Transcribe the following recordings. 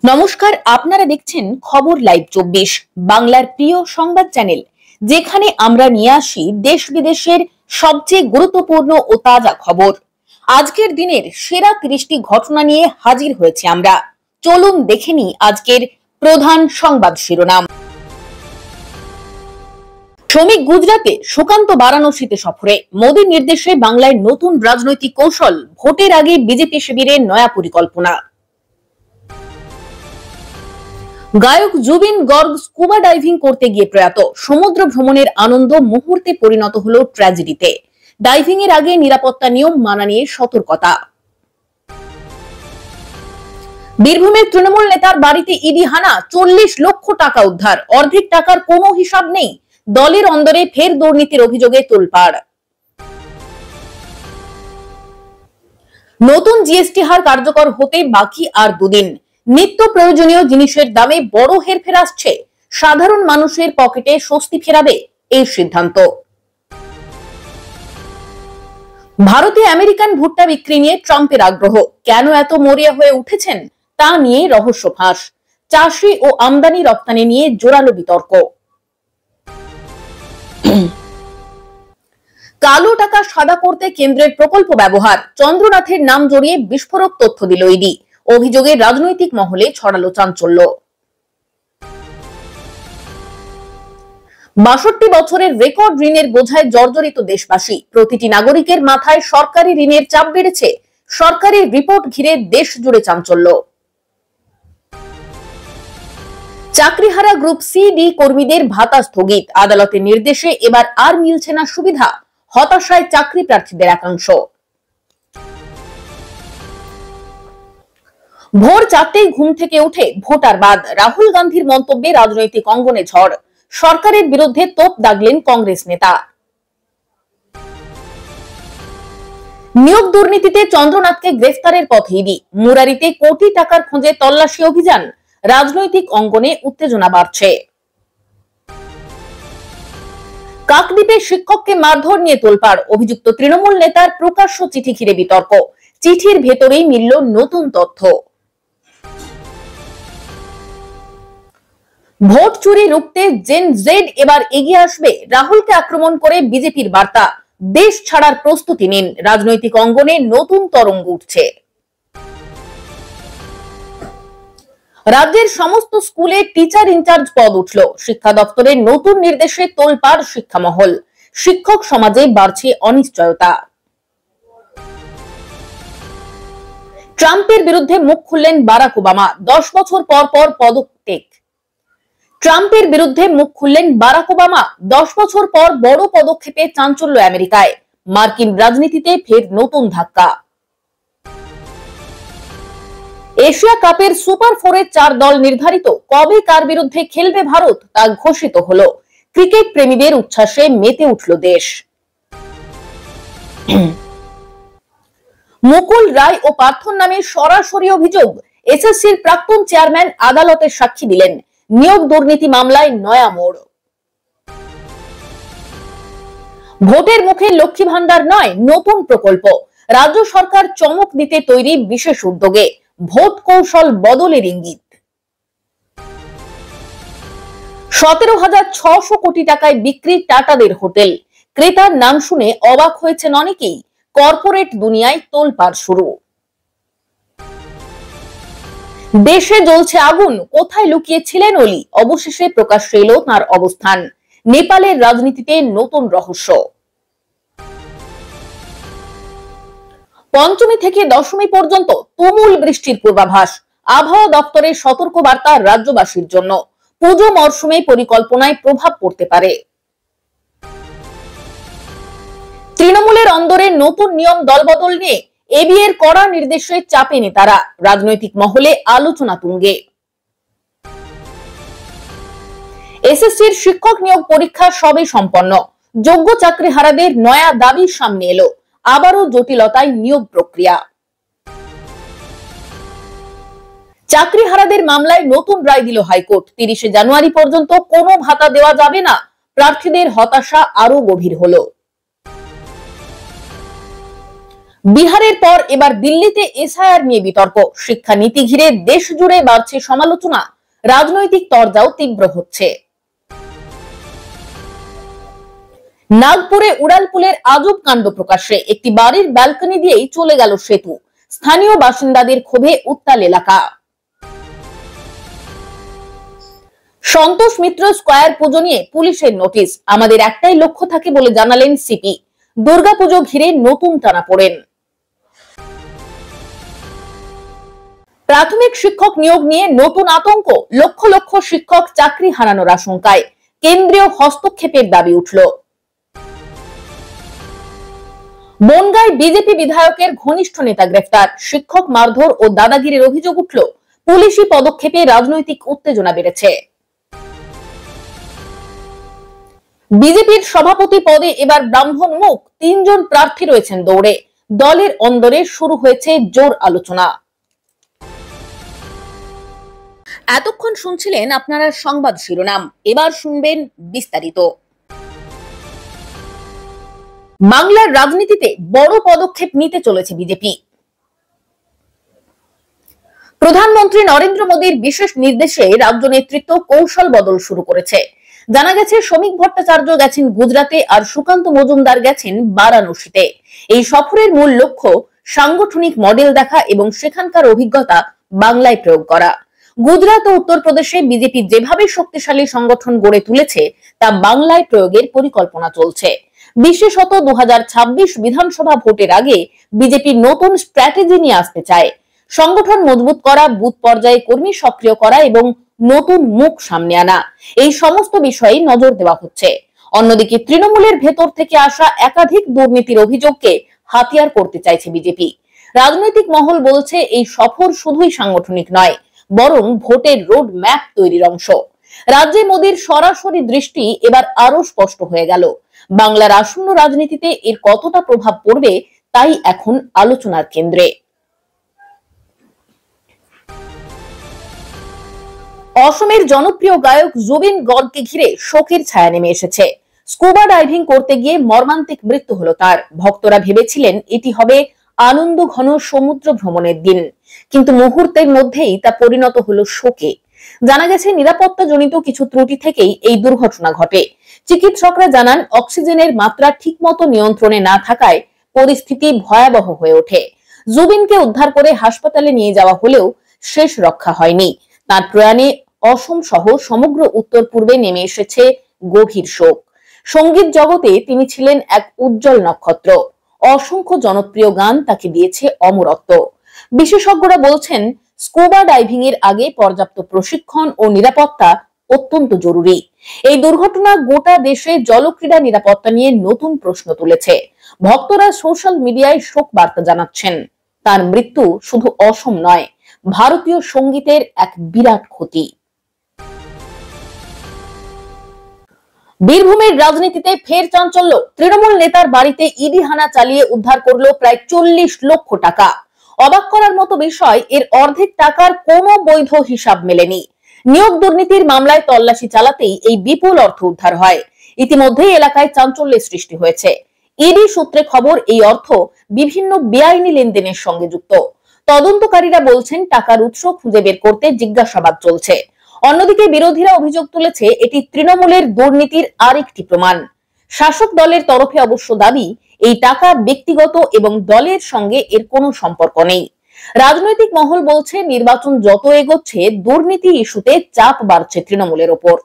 নমস্কার, আপনারা দেখছেন খবর লাইভ 24 বাংলার প্রিয় সংবাদ চ্যানেল, যেখানে আমরা নিয়ে আসি দেশ বিদেশের সবচেয়ে গুরুত্বপূর্ণ ও তাজা খবর। আজকের দিনের সেরা 30টি ঘটনা নিয়ে হাজির হয়েছে আমরা। চলুন দেখে নিই আজকের প্রধান সংবাদ শিরোনাম। শ্রমিক গুজরাটে সুকান্ত বারাণসীতে সফরে, মোদীর নির্দেশে বাংলায় নতুন রাজনৈতিক কৌশল, ভোটের আগে বিজেপি শিবিরের নয়া পরিকল্পনা। গায়ক জুবিন গর্গ স্কুবা ডাইভিং করতে গিয়ে প্রয়াত, সমুদ্র ভ্রমণের আনন্দ মুহূর্তে পরিণত হলো ট্র্যাজেডিতে। ডাইভিং এর আগে নিরাপত্তা নিয়ম মানা নিয়ে সতর্কতা। বীরভূমের তৃণমূল নেতার বাড়িতে ইডি হানা, 40 লক্ষ টাকা উদ্ধার, অর্ধেক টাকার কোনো হিসাব নেই। দলের অন্দরে ফের দুর্নীতির অভিযোগে তোলপাড়। নতুন জিএসটি হার কার্যকর হতে বাকি আর দুদিন। নিত্য প্রয়োজনীয় জিনিসের দামে বড় হেরফের আসছে, সাধারণ মানুষের পকেটে স্বস্তি ফেরাবে এই সিদ্ধান্ত। ভারতে আমেরিকান ভুট্টা বিক্রি নিয়ে ট্রাম্পের আগ্রহ, কেন এত মরিয়া হয়ে উঠেছেন তা নিয়ে রহস্য ফাঁস। চাষি ও আমদানি রপ্তানি নিয়ে জোরালো বিতর্ক। কালো টাকা সাদা করতে কেন্দ্রের প্রকল্প ব্যবহার, চন্দ্রনাথের নাম জড়িয়ে বিস্ফোরক তথ্য দিল ইডি। অভিযোগে রাজনৈতিক মহলে ছড়ালো চাঞ্চল্য। 62 বছরের রেকর্ড ঋণের বোঝায় জর্জরিত দেশবাসী, প্রতিটি নাগরিকের মাথায় সরকারি ঋণের চাপ বেড়েছে। সরকারি রিপোর্ট ঘিরে দেশ জুড়ে চাঞ্চল্য। চাকরিহারা গ্রুপ সি ডি কর্মীদের ভাতা স্থগিত, আদালতের নির্দেশে এবার আর মিলছে না সুবিধা, হতাশায় চাকরি প্রার্থীদের একাংশ। ভোর 4টায় ঘুম থেকে উঠে ভোটার বাদ, রাহুল গান্ধীর মন্তব্যে রাজনৈতিক অঙ্গনে ঝড়, সরকারের বিরুদ্ধে তোপ দাগলেন কংগ্রেস নেতা। নিয়োগ দুর্নীতিতে চন্দ্রনাথকে গ্রেফতারের পথে ইডি, মুরারিতে কোটি টাকার খোঁজে তল্লাশি অভিযান, রাজনৈতিক অঙ্গনে উত্তেজনা বাড়ছে। কাকদ্বীপে শিক্ষককে মারধর নিয়ে তোলপাড়, অভিযুক্ত তৃণমূল নেতার প্রকাশ্য চিঠি ঘিরে বিতর্ক, চিঠির ভেতরেই মিলল নতুন তথ্য। ভোট চুরি রুখতে জেন জেড এবার এগিয়ে আসবে, রাহুলকে আক্রমণ করে বিজেপির বার্তা, দেশ ছাড়ার প্রস্তুতি নিন, রাজনৈতিক অঙ্গনে নতুন তরঙ্গ উঠছে। রাজ্যের সমস্ত স্কুলে টিচার ইনচার্জ পদ উঠল, শিক্ষা দপ্তরের নতুন নির্দেশে তোলপাড় শিক্ষা মহল, শিক্ষক সমাজে বাড়ছে অনিশ্চয়তা। ট্রাম্পের বিরুদ্ধে মুখ খুললেন বারাক ওবামা, 10 বছর পর পর পদত্যাগ। ট্রাম্পের বিরুদ্ধে মুখ খুললেন বারাক ওবামা, 10 বছর পর বড় পদক্ষেপে চাঞ্চল্য আমেরিকায়, মার্কিন রাজনীতিতে ফের নতুন ধাক্কা। এশিয়া কাপের সুপার 4-এর 4 দল নির্ধারিত, কবে কার বিরুদ্ধে খেলবে ভারত তা ঘোষিত হলো, ক্রিকেট প্রেমীদের উচ্ছ্বাসে মেতে উঠল দেশ। মুকুল রায় ও পার্থর নামে সরাসরি অভিযোগ, এসএসসির প্রাক্তন চেয়ারম্যান আদালতে সাক্ষী দিলেন, নিয়োগ দুর্নীতি মামলায় নয়া মোড়। ভোটের মুখে লক্ষ্মী ভান্ডার নয়, নতুন প্রকল্প, রাজ্য সরকার চমক দিতে তৈরি বিশেষ উদ্যোগে, ভোট কৌশল বদলের ইঙ্গিত। 17,600 কোটি টাকায় বিক্রি টাটাদের হোটেল, ক্রেতার নাম শুনে অবাক হয়েছেন অনেকেই, কর্পোরেট দুনিয়ায় তোলপাড় শুরু। দেশে জ্বলছে আগুন, কোথায় লুকিয়েছিলেন অলি, অবশেষে প্রকাশ্যে এলো তাঁর অবস্থান, নেপালের রাজনীতিতে নতুন রহস্য। পঞ্চমী থেকে দশমী পর্যন্ত তুমুল বৃষ্টির পূর্বাভাস, আবহাওয়া দপ্তরের সতর্ক বার্তা রাজ্যবাসীর জন্য, পুজো মরশুমে পরিকল্পনায় প্রভাব পড়তে পারে। তৃণমূলের অন্দরে নতুন নিয়ম দলবদল নিয়ে এবি এর কড়া নির্দেশে চাপে নেতারা, রাজনৈতিক মহলে আলোচনা তুঙ্গে। এসএসসির শিক্ষক নিয়োগ পরীক্ষা সবে সম্পন্ন, যোগ্য চাকরিহারাদের নয়া দাবি সামনে এলো, আবারও জটিলতায় নিয়োগ প্রক্রিয়া। চাকরিহারাদের মামলায় নতুন রায় দিল হাইকোর্ট, 30 জানুয়ারি পর্যন্ত কোনো ভাতা দেওয়া যাবে না, প্রার্থীদের হতাশা আরো গভীর হলো। বিহারের পর এবার দিল্লিতে এসআইআর নিয়ে বিতর্ক। শিক্ষানীতি ঘিরে দেশ জুড়ে বাড়ছে সমালোচনা, রাজনৈতিক তরজাও তীব্র হচ্ছে। নাগপুরে উড়ালপুলের আজব কাণ্ড প্রকাশ্যে। একটি বাড়ির ব্যালকনি দিয়েই চলে গেল সেতু। স্থানীয় বাসিন্দাদের ক্ষোভে উত্তাল এলাকা। সন্তোষ মিত্র স্কয়ার পুজো নিয়ে পুলিশের নোটিশ। আমাদের একটাই লক্ষ্য থাকে বলে জানালেন সিপি। দুর্গাপুজো ঘিরে নতুন টানাপোড়েন। প্রাথমিক শিক্ষক নিয়োগ নিয়ে নতুন আতঙ্ক। লক্ষ লক্ষ শিক্ষক চাকরি হারানোর আশঙ্কায়। কেন্দ্রীয় হস্তক্ষেপের দাবি উঠল। বনগাঁয় বিজেপি বিধায়কের ঘনিষ্ঠ নেতা গ্রেফতার। শিক্ষক মারধর ও দাদাগিরির অভিযোগ উঠল। পুলিশি পদক্ষেপে রাজনৈতিক উত্তেজনা বেড়েছে। বিজেপির সভাপতি পদে এবার ব্রাহ্মণ মুখ। ৩ জন প্রার্থী রয়েছেন দৌড়ে। দলের অন্দরে শুরু হয়েছে জোর আলোচনা। এতক্ষণ শুনছিলেন আপনারা সংবাদ শিরোনাম, এবার শুনবেন বিস্তারিত। বাংলার রাজনীতিতে বড় পদক্ষেপ নিতে চলেছে বিজেপি। প্রধানমন্ত্রী নরেন্দ্র মোদীর বিশেষ নির্দেশে রাজ্য নেতৃত্ব কৌশল বদল শুরু করেছে। জানা গেছে শ্রমিক ভট্টাচার্য গেছেন গুজরাটে আর সুকান্ত মজুমদার গেছেন বারাণসীতে। এই সফরের মূল লক্ষ্য সাংগঠনিক মডেল দেখা এবং সেখানকার অভিজ্ঞতা বাংলায় প্রয়োগ করা। গুজরাট ও উত্তরপ্রদেশে বিজেপি যেভাবে শক্তিশালী সংগঠন গড়ে তুলেছে তা বাংলায় প্রয়োগের পরিকল্পনা চলছে। বিশেষত 2026 বিধানসভা ভোটের আগে বিজেপি নতুন স্ট্র্যাটেজি নিয়ে আসতে চায়। সংগঠন মজবুত করা, বুথ পর্যায়ে কর্মী সক্রিয় করা এবং নতুন মুখ সামনে আনা, এই সমস্ত বিষয়ে নজর দেওয়া হচ্ছে। অন্যদিকে তৃণমূলের ভেতর থেকে আসা একাধিক দুর্নীতির অভিযোগকে হাতিয়ার করতে চাইছে বিজেপি। রাজনৈতিক মহল বলছে এই সফর শুধুই সাংগঠনিক নয়, বরং ভোটের রোড ম্যাপ তৈরির অংশ। রাজ্যে মোদীর সরাসরি দৃষ্টি এবার আরো স্পষ্ট হয়ে গেল। বাংলার আসন্ন রাজনীতিতে এর কতটা প্রভাব পড়বে তাই এখন আলোচনার কেন্দ্রে। অসমের জনপ্রিয় গায়ক জুবিন গর্গকে ঘিরে শোকের ছায়া নেমে এসেছে। স্কুবা ডাইভিং করতে গিয়ে মর্মান্তিক মৃত্যু হলো তার। ভক্তরা ভেবেছিলেন এটি হবে আনন্দ ঘন সমুদ্র ভ্রমণের দিন, কিন্তু মুহূর্তের মধ্যেই তা পরিণত হলো শোকে। জানা গেছে নিরাপত্তা জনিত কিছু ত্রুটি থেকেই এই দুর্ঘটনা ঘটে। চিকিৎসকরা জানান অক্সিজেনের মাত্রা ঠিকমতো নিয়ন্ত্রণে না থাকায় পরিস্থিতি ভয়াবহ হয়ে ওঠে। জুবিনকে উদ্ধার করে হাসপাতালে নিয়ে যাওয়া হলেও শেষ রক্ষা হয়নি। তার প্রয়াণে অসম সহ সমগ্র উত্তর পূর্বে নেমে এসেছে গভীর শোক। সঙ্গীত জগতে তিনি ছিলেন এক উজ্জ্বল নক্ষত্র। অসংখ্য জনপ্রিয় গান তাকে দিয়েছে অমরত্ব। বিশেষজ্ঞরা বলছেন স্কুবা ডাইভিং এর আগে পর্যাপ্ত প্রশিক্ষণ ও নিরাপত্তা অত্যন্ত জরুরি। এই দুর্ঘটনা গোটা দেশে জলক্রীড়া নিরাপত্তা নিয়ে নতুন প্রশ্ন তুলেছে। ভক্তরা সোশ্যাল মিডিয়ায় শোক বার্তা জানাচ্ছেন। তার মৃত্যু শুধু অসম নয়, ভারতীয় সঙ্গীতের এক বিরাট ক্ষতি। বীরভূমের রাজনীতিতে ফের চাঞ্চল্য। তৃণমূল নেতার বাড়িতে ইডি হানা চালিয়ে উদ্ধার করলো প্রায় 40 লক্ষ টাকা। অবাক করার মতো বিষয়, এর অর্ধেক টাকার কোনো বৈধ হিসাব মেলেনি। নিয়োগ দুর্নীতির মামলায় তল্লাশি চালাতেই এই বিপুল অর্থ উদ্ধার হয়। ইতিমধ্যেই এলাকায় চাঞ্চল্যের সৃষ্টি হয়েছে। ইডি সূত্রে খবর, এই অর্থ বিভিন্ন বেআইনি লেনদেনের সঙ্গে যুক্ত। তদন্তকারীরা বলছেন টাকার উৎস খুঁজে বের করতে জিজ্ঞাসাবাদ চলছে। অন্যদিকে বিরোধীরা অভিযোগ তুলেছে এটি তৃণমূলের দুর্নীতির আরেকটি প্রমাণ। শাসক দলের তরফে অবশ্য দাবি এই টাকা ব্যক্তিগত এবং দলের সঙ্গে এর কোনো সম্পর্ক নেই। রাজনৈতিক মহল বলছে নির্বাচন যত এগোচ্ছে দুর্নীতি ইস্যুতে চাপ বাড়ছে তৃণমূলের ওপর।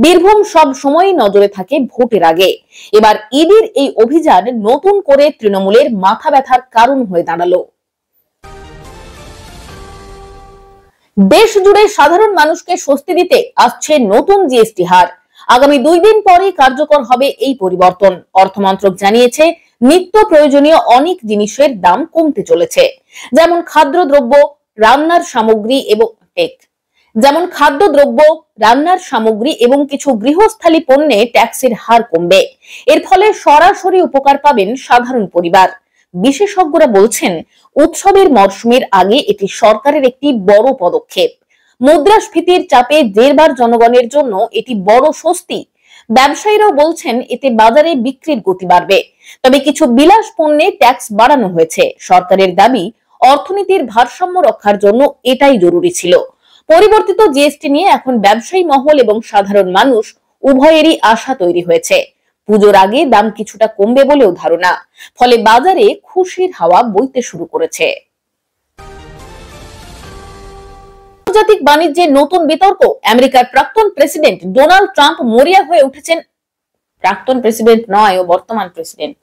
বীরভূম সব সময়ই নজরে থাকে ভোটের আগে। এবার ইডির এই অভিযান নতুন করে তৃণমূলের মাথা ব্যথার কারণ হয়ে দাঁড়ালো। দেশ জুড়ে সাধারণ মানুষকে স্বস্তি দিতে আসছে নতুন জিএসটি হার। আগামী 2 দিন পরেই কার্যকর হবে এই পরিবর্তন। অর্থমন্ত্রক জানিয়েছে নিত্য প্রয়োজনীয় অনেক জিনিসের দাম কমতে চলেছে, যেমন খাদ্যদ্রব্য, রান্নার সামগ্রী এবং কিছু গৃহস্থালী পণ্যে ট্যাক্সের হার কমবে। এর ফলে সরাসরি উপকার পাবেন সাধারণ পরিবার। বিশেষজ্ঞরা বলছেন উৎসবের মরশুমের আগে এটি সরকারের একটি বড় পদক্ষেপ। মুদ্রাস্ফীতির চাপে জেরবার জনগণের জন্য এটি বড় স্বস্তি। ব্যবসায়ীরাও বলছেন এতে বাজারে বিক্রির গতি বাড়বে। তবে কিছু বিলাস পণ্যে ট্যাক্স বাড়ানো হয়েছে। সরকারের দাবি, অর্থনীতির ভারসাম্য রক্ষার জন্য এটাই জরুরি ছিল। পরিবর্তিত জিএসটি নিয়ে এখন ব্যবসায়ী মহল এবং সাধারণ মানুষ উভয়েরই আশা তৈরি হয়েছে। পুজোর আগে দাম কিছুটা কমবে বলেও ধারণা। ফলে বাজারে খুশির হাওয়া বইতে শুরু করেছে। আন্তর্জাতিক বাণিজ্যে নতুন বিতর্ক। আমেরিকার প্রাক্তন প্রেসিডেন্ট ডোনাল্ড ট্রাম্প মরিয়া হয়ে উঠেছেন। প্রাক্তন প্রেসিডেন্ট নয়, ও বর্তমান প্রেসিডেন্ট।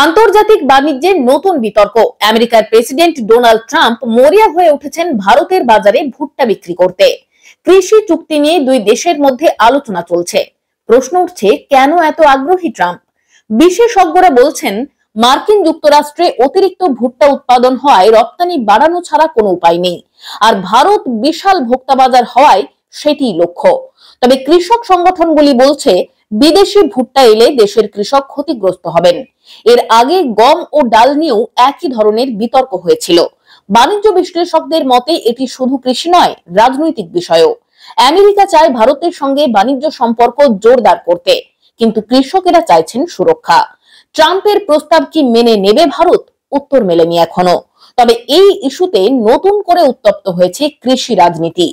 আন্তর্জাতিক বাণিজ্যে নতুন বিতর্ক। আমেরিকার প্রেসিডেন্ট ডোনাল্ড ট্রাম্প মরিয়া হয়ে উঠেছেন ভারতের বাজারে ভুট্টা বিক্রি করতে। কৃষি চুক্তি নিয়ে দুই দেশের মধ্যে আলোচনা চলছে। প্রশ্ন উঠছে, কেন এত আগ্রহী ট্রাম্প? বিশেষজ্ঞরা বলছেন, মার্কিন যুক্তরাষ্ট্রে অতিরিক্ত ভুট্টা উৎপাদন হওয়ায় রপ্তানি বাড়ানো ছাড়া কোনো উপায় নেই। আর ভারত বিশাল ভোক্তা বাজার হওয়ায় সেটিই লক্ষ্য। তবে কৃষক সংগঠনগুলি বলছে, বিদেশি ভুট্টা এলে দেশের কৃষক ক্ষতিগ্রস্ত হবেন। এর আগে গম ও ডাল নিয়েও একই ধরনের বিতর্ক হয়েছিল। বাণিজ্য বিশ্লেষকদের মতে এটি শুধু কৃষি নয়, রাজনৈতিক বিষয়ও। আমেরিকা চায় ভারতের সঙ্গে বাণিজ্য সম্পর্ক জোরদার করতে, কিন্তু কৃষকেরা চাইছেন সুরক্ষা। ট্রাম্পের প্রস্তাব কি মেনে নেবে ভারত? উত্তর মেলেনি এখনো। তবে এই ইস্যুতে নতুন করে উত্তপ্ত হয়েছে কৃষি রাজনীতি।